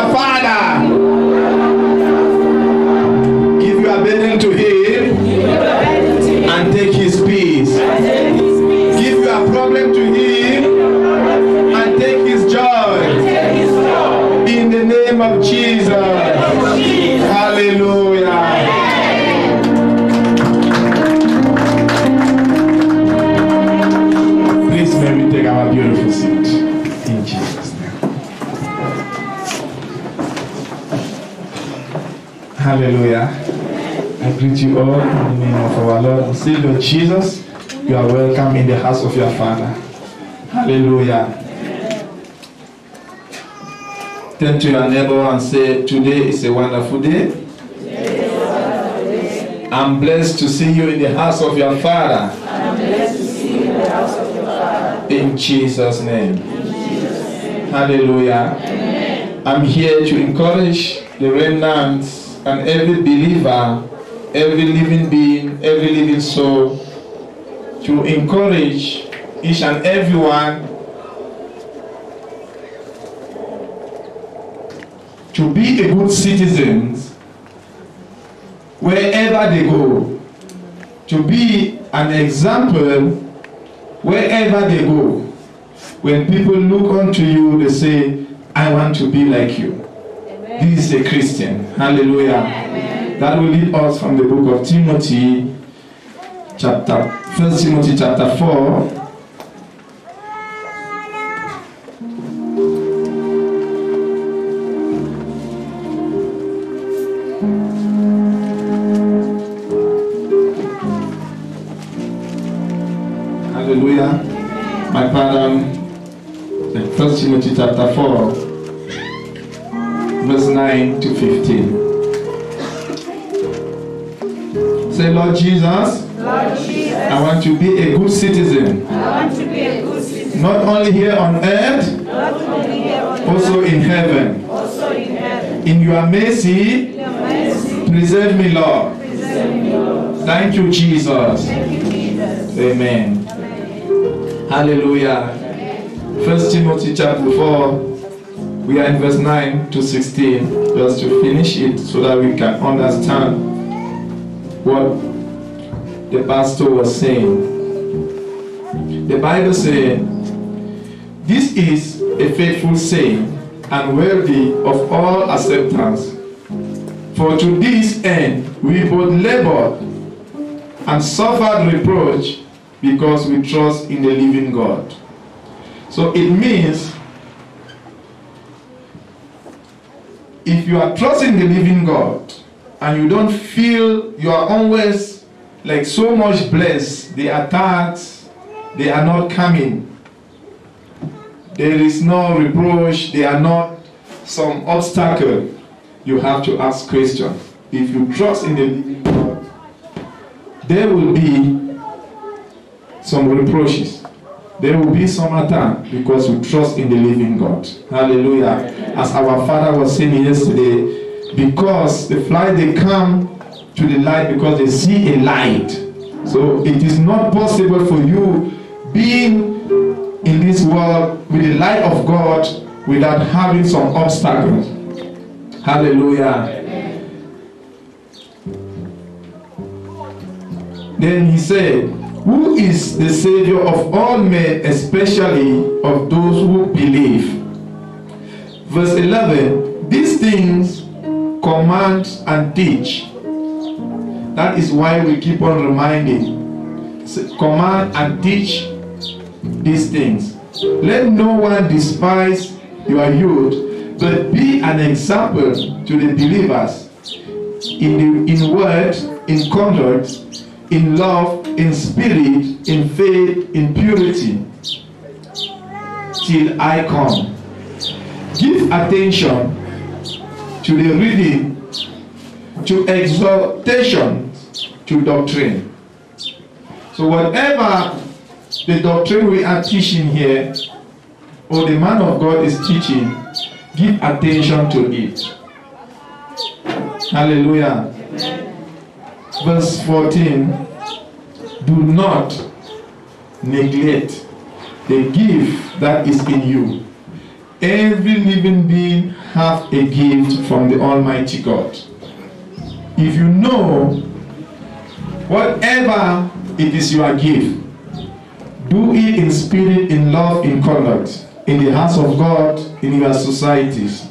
your Father. Give your burden to Him and take His peace. Give your problem to Him and take His joy. In the name of Jesus. Hallelujah. Please may we take our beautiful seat. In Jesus' name. Hallelujah. I greet you all in the name of our Lord and Savior Jesus. You are welcome in the house of your Father. Hallelujah. Turn to your neighbor and say, today is a wonderful day. I'm blessed to see you in the house of your Father. In Jesus' name. Hallelujah. I'm here to encourage the remnants and every believer, every living being, every living soul, to encourage each and everyone to be a good citizen wherever they go, to be an example wherever they go. When people look unto you, they say, I want to be like you. Amen. This is a Christian. Hallelujah. Amen. That will lead us from the book of Timothy, 1 Timothy chapter 4. Hallelujah. My Father, 1 Timothy chapter 4, verse 9 to 15. Say, Lord Jesus, I want to be a good citizen. Not only here on earth, also in heaven. In your mercy, preserve me, Lord. Thank you, Jesus. Amen. Hallelujah. 1 Timothy chapter 4, we are in verse 9 to 16, just to finish it so that we can understand what the pastor was saying. The Bible says, this is a faithful saying and worthy of all acceptance. For to this end we both labored and suffered reproach because we trust in the living God. So it means if you are trusting the living God and you don't feel you are always like so much blessed, the attacks, they are not coming. There is no reproach, they are not some obstacle. You have to ask questions. If you trust in the living God, there will be some reproaches. There will be some attack because we trust in the living God. Hallelujah. As our Father was saying yesterday, because the fly, they come to the light because they see a light. So it is not possible for you being in this world with the light of God without having some obstacles. Hallelujah. Then he said, who is the Savior of all men, especially of those who believe? Verse 11, these things command and teach. That is why we keep on reminding. Command and teach these things. Let no one despise your youth, but be an example to the believers in word, in conduct, in love, in spirit, in faith, in purity, till I come. Give attention to the reading, to exhortation, to doctrine. So whatever the doctrine we are teaching here, or the man of God is teaching, give attention to it. Hallelujah. Verse 14, do not neglect the gift that is in you. Every living being have a gift from the Almighty God. If you know whatever it is your gift, do it in spirit, in love, in conduct, in the house of God, in your societies.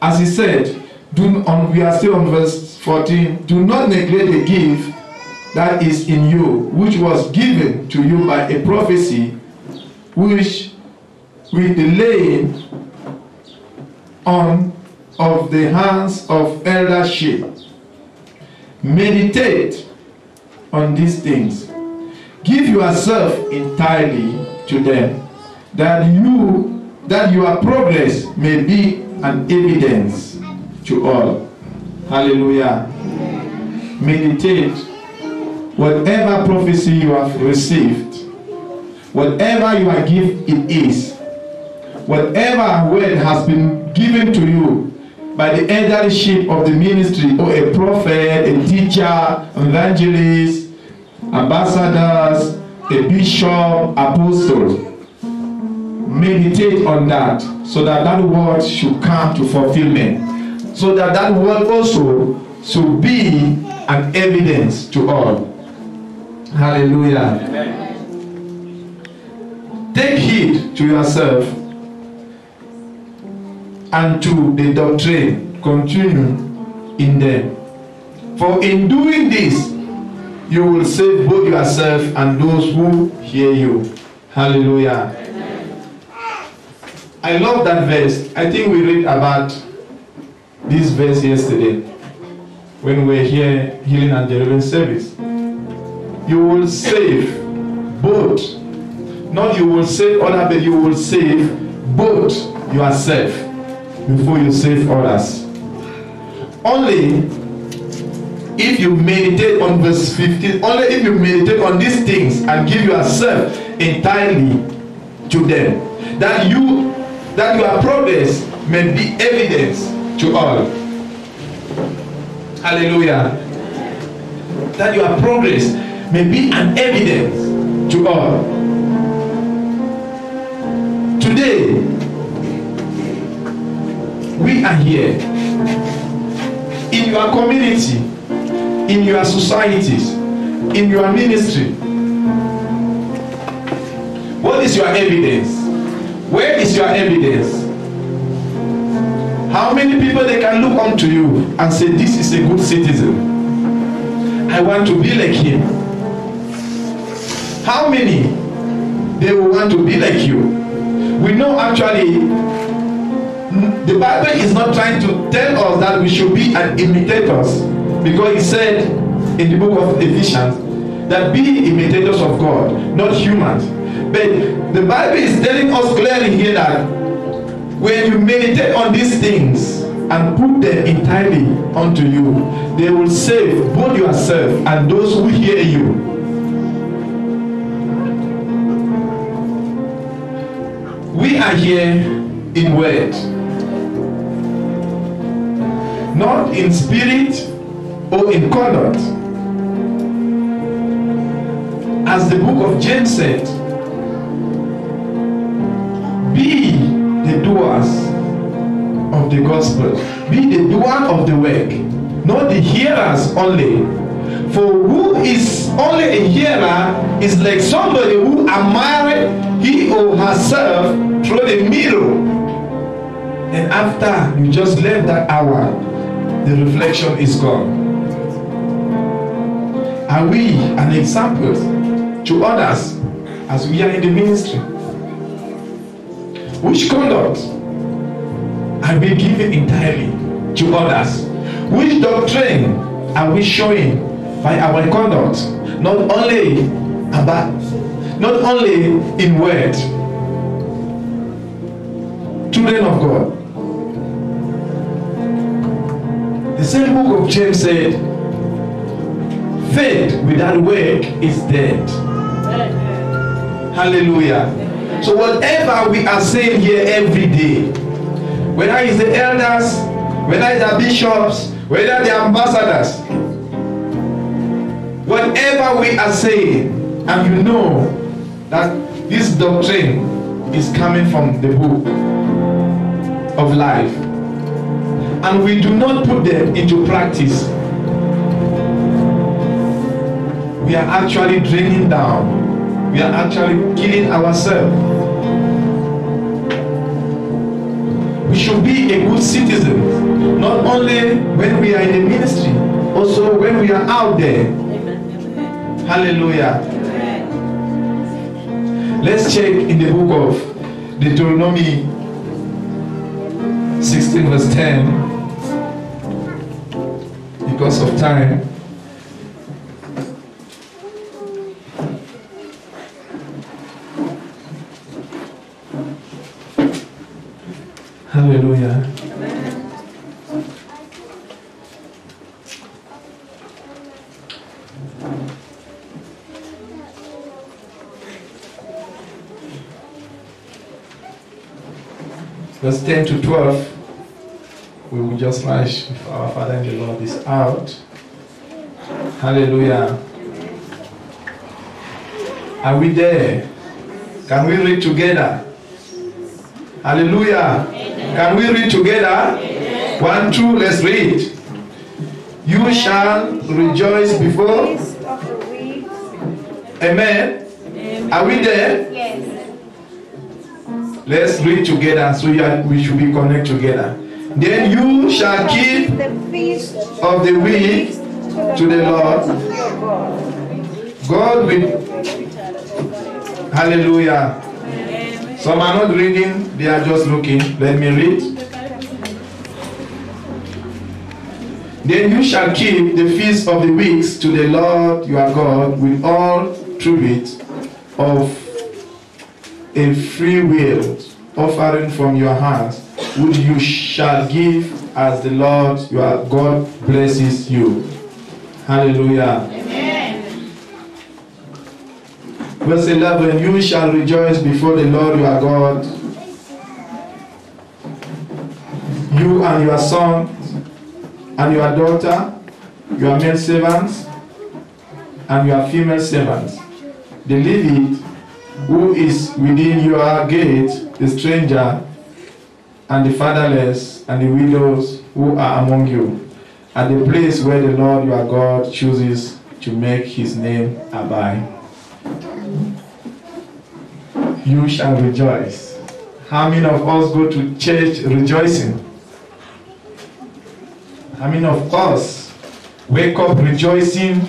As he said, we are still on verse 14, do not neglect the gift that is in you, which was given to you by a prophecy, which with the laying on of the hands of eldership. Meditate on these things. Give yourself entirely to them, that your progress may be an evidence to all. Hallelujah. Meditate. Whatever prophecy you have received, whatever your gift it is, whatever word has been given to you by the eldership of the ministry, or a prophet, a teacher, evangelist, ambassadors, a bishop, apostle, meditate on that, so that that word should come to fulfillment, so that that word also should be an evidence to all. Hallelujah. Amen. Take heed to yourself and to the doctrine. Continue in them. For in doing this, you will save both yourself and those who hear you. Hallelujah. Amen. I love that verse. I think we read about this verse yesterday when we were here healing and deliverance service. You will save both. Not you will save others, but you will save both yourself before you save others. Only if you meditate on verse 15, only if you meditate on these things and give yourself entirely to them, that your progress may be evidence to all. Hallelujah. That your progress may be an evidence to all. Today, we are here in your community, in your societies, in your ministry. What is your evidence? Where is your evidence? How many people they can look unto you and say, this is a good citizen, I want to be like him? How many they will want to be like you? We know actually the Bible is not trying to tell us that we should be an imitators, because it said in the book of Ephesians that be imitators of God, not humans. But the Bible is telling us clearly here that when you meditate on these things and put them entirely unto you, they will save both yourself and those who hear you. We are here in word, not in spirit or in conduct. As the book of James said, be the doers of the gospel, be the doer of the work, not the hearers only. For who is only a hearer is like somebody who admired he or herself through the mirror, and after you just left that hour, the reflection is gone. Are we an example to others as we are in the ministry? Which conduct are we giving entirely to others? Which doctrine are we showing by our conduct? Not only in word. Children of God, the same book of James said, faith without work is dead. Hallelujah. So whatever we are saying here every day, whether it's the elders, whether it's the bishops, whether the ambassadors, whatever we are saying, and you know that this doctrine is coming from the book of life, and we do not put them into practice, we are actually draining down. We are actually killing ourselves. We should be a good citizen, not only when we are in the ministry, also when we are out there. Amen. Hallelujah. Amen. Let's check in the book of Deuteronomy 16 verse 10, because of time. Hallelujah. Verse 10 to 12. We will just rush if our Father in the Lord is out. Hallelujah. Are we there? Can we read together? Hallelujah. Amen. Can we read together? Amen. 1, 2, let's read. You shall rejoice before. Amen. Amen. Are we there? Yes. Let's read together so we should be connected together. Then you shall keep the feast of the week to the Lord God will. Hallelujah. Some are not reading, they are just looking. Let me read. Then you shall keep the feast of the weeks to the Lord your God with all tribute of a free will offering from your hands, which you shall give as the Lord your God blesses you. Hallelujah. Amen. Verse 11, you shall rejoice before the Lord your God, you and your son and your daughter, your male servants and your female servants, the Levite who is within your gate, the stranger and the fatherless and the widows who are among you, at the place where the Lord your God chooses to make his name abide. You shall rejoice. How many of us go to church rejoicing? How many of us wake up rejoicing,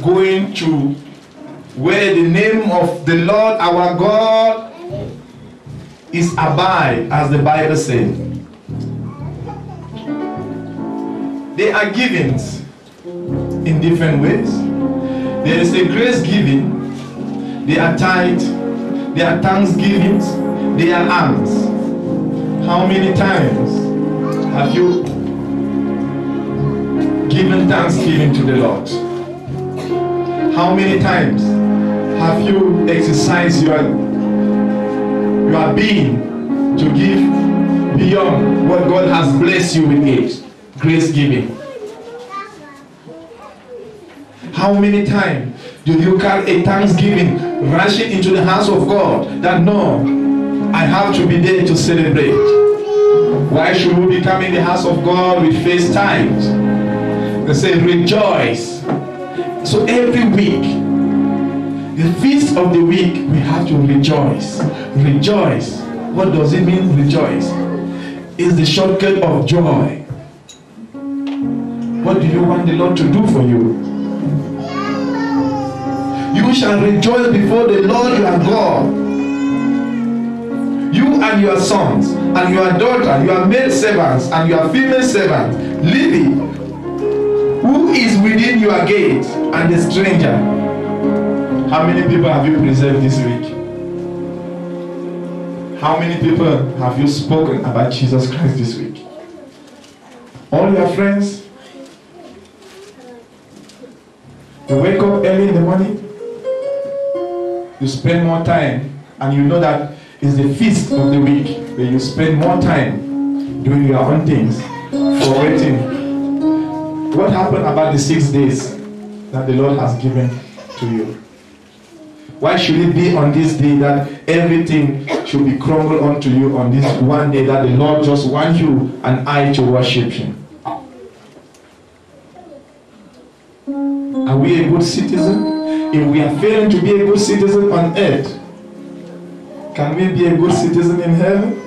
going to where the name of the Lord our God is abide, as the Bible says? They are givings in different ways. There is a grace giving, they are tithe, they are thanksgivings, they are alms. How many times have you given thanksgiving to the Lord? How many times have you exercised your being to give beyond what God has blessed you with it? Grace giving. How many times do you carry a thanksgiving rushing into the house of God that no, I have to be there to celebrate? Why should we be coming in the house of God with face tight? They say rejoice. So every week, the feast of the week, we have to rejoice. Rejoice. What does it mean, rejoice? It's the shortcut of joy. What do you want the Lord to do for you? You shall rejoice before the Lord your God. You and your sons and your daughter, your male servants and your female servants, Levi, who is within your gate, and the stranger. How many people have you preserved this week? How many people have you spoken about Jesus Christ this week? All your friends? You wake up early in the morning, you spend more time, and you know that it's the feast of the week where you spend more time doing your own things, forgetting. What happened about the 6 days that the Lord has given to you? Why should it be on this day that everything should be crumbled unto you on this one day that the Lord just wants you and I to worship Him? Are we a good citizen? If we are failing to be a good citizen on earth, can we be a good citizen in heaven?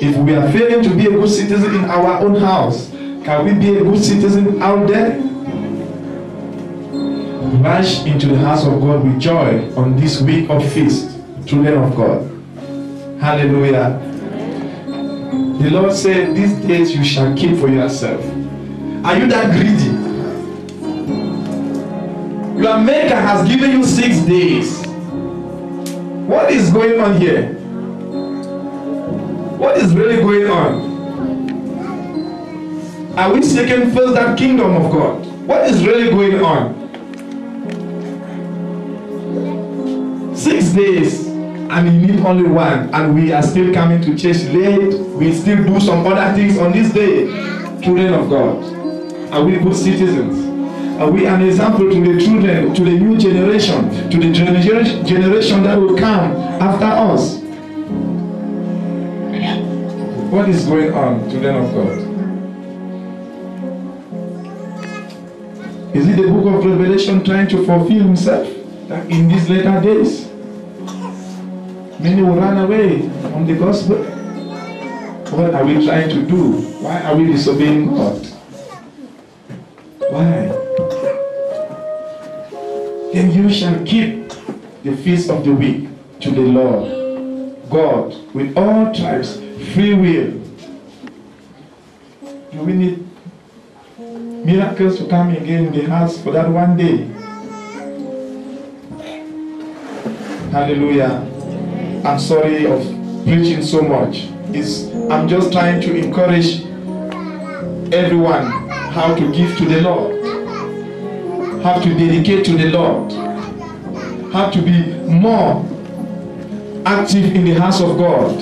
If we are failing to be a good citizen in our own house, can we be a good citizen out there? Rush into the house of God with joy on this week of feast, children of God. Hallelujah. The Lord said, these days you shall keep for yourself. Are you that greedy? Your Maker has given you 6 days. What is going on here? What is really going on? Are we seeking first that kingdom of God? What is really going on? 6 days and you need only one, and we are still coming to church late. We still do some other things on this day. Children of God, are we good citizens? Are we an example to the children, to the new generation, to the generation that will come after us? What is going on, children of God? Is it the book of Revelation trying to fulfill himself in these later days? Many will run away from the gospel. What are we trying to do? Why are we disobeying God? Why? Then you shall keep the feast of the week to the Lord God with all tribes, free will. Do we need miracles to come again in the house for that one day? Hallelujah. I'm sorry of preaching so much. I'm just trying to encourage everyone how to give to the Lord, how to dedicate to the Lord, how to be more active in the house of God,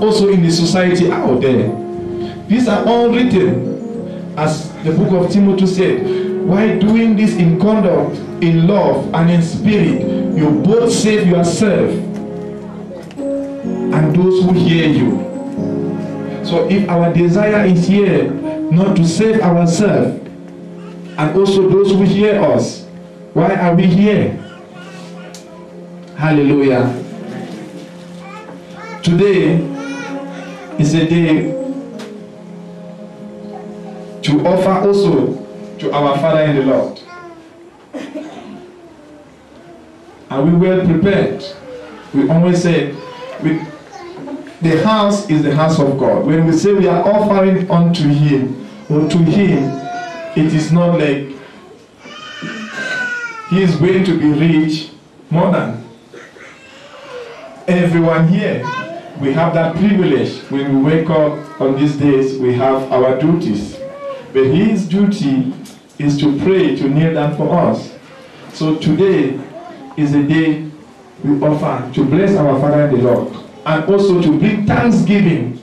also in the society out there. These are all written, as the book of Timothy said, while doing this in conduct, in love, and in spirit, you both save yourself and those who hear you. So if our desire is here not to save ourselves and also those who hear us, why are we here? Hallelujah. Today is a day to offer also to our Father in the Lord. Are we well prepared? We always say the house is the house of God. When we say we are offering unto Him or to Him, it is not like He is going to be rich more than everyone here. We have that privilege. When we wake up on these days, we have our duties. But His duty is to pray, to kneel down for us. So today is a day we offer to bless our Father in the Lord, and also to bring thanksgiving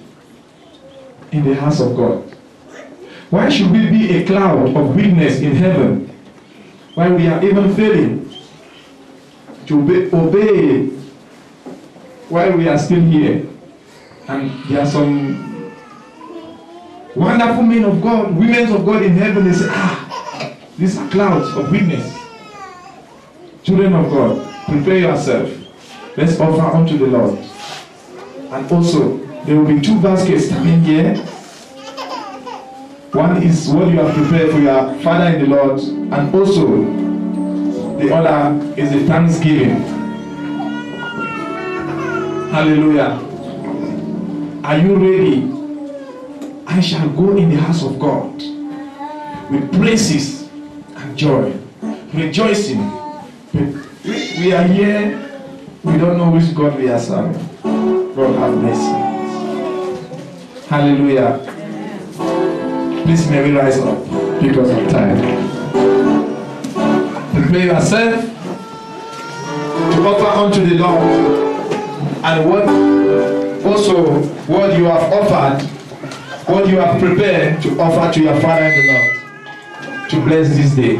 in the house of God. Why should we be a cloud of witness in heaven while we are even failing to obey while we are still here? And there are some wonderful men of God, women of God in heaven. They say, these are clouds of witness. Children of God, prepare yourself. Let's offer unto the Lord. And also, there will be 2 baskets standing here. One is what you have prepared for your Father in the Lord, and also the other is the thanksgiving. Hallelujah. Are you ready? I shall go in the house of God with praises and joy, rejoicing. We are here, we don't know which God we are serving. God have mercy. Hallelujah. Please may we rise up because of time. Prepare yourself to offer unto the Lord, and what you have offered, what you have prepared to offer to your Father in the Lord, to bless this day.